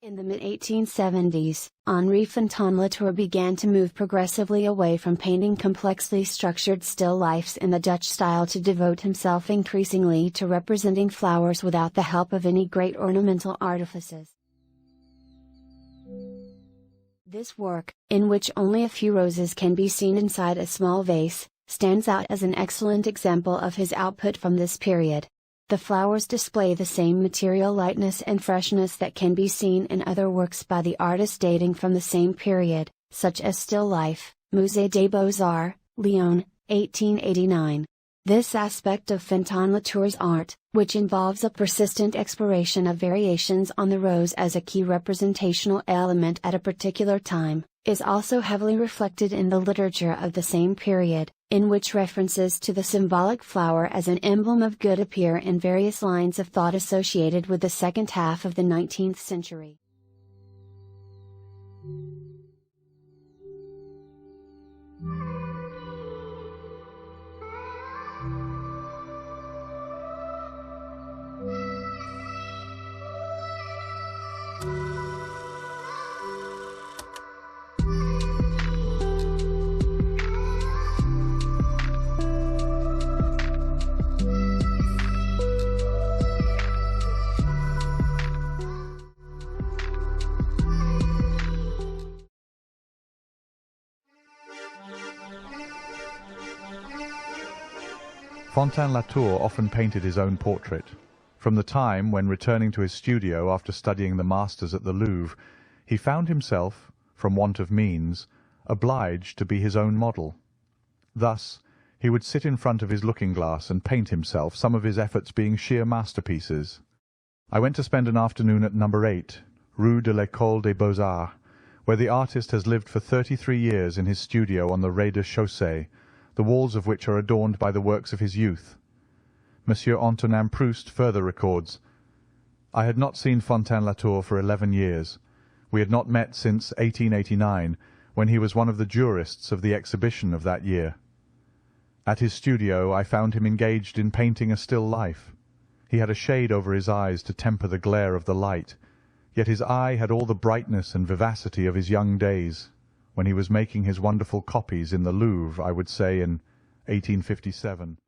In the mid-1870s, Henri Fantin Latour began to move progressively away from painting complexly structured still lifes in the Dutch style to devote himself increasingly to representing flowers without the help of any great ornamental artifices. This work, in which only a few roses can be seen inside a small vase, stands out as an excellent example of his output from this period. The flowers display the same material lightness and freshness that can be seen in other works by the artist dating from the same period, such as Still Life, Musée des Beaux-Arts, Lyon, 1889. This aspect of Fantin Latour's art, which involves a persistent exploration of variations on the rose as a key representational element at a particular time, is also heavily reflected in the literature of the same period, in which references to the symbolic flower as an emblem of good appear in various lines of thought associated with the second half of the 19th century. Fantin Latour often painted his own portrait. From the time when, returning to his studio after studying the masters at the Louvre, he found himself, from want of means, obliged to be his own model. Thus, he would sit in front of his looking-glass and paint himself, some of his efforts being sheer masterpieces. I went to spend an afternoon at No. 8, Rue de l'École des Beaux-Arts, where the artist has lived for 33 years in his studio on the rez-de-chaussée, the walls of which are adorned by the works of his youth. Monsieur Antonin Proust further records, "I had not seen Fantin Latour for 11 years. We had not met since 1889, when he was one of the jurists of the exhibition of that year. At his studio I found him engaged in painting a still life. He had a shade over his eyes to temper the glare of the light, yet his eye had all the brightness and vivacity of his young days, when he was making his wonderful copies in the Louvre, I would say, in 1857.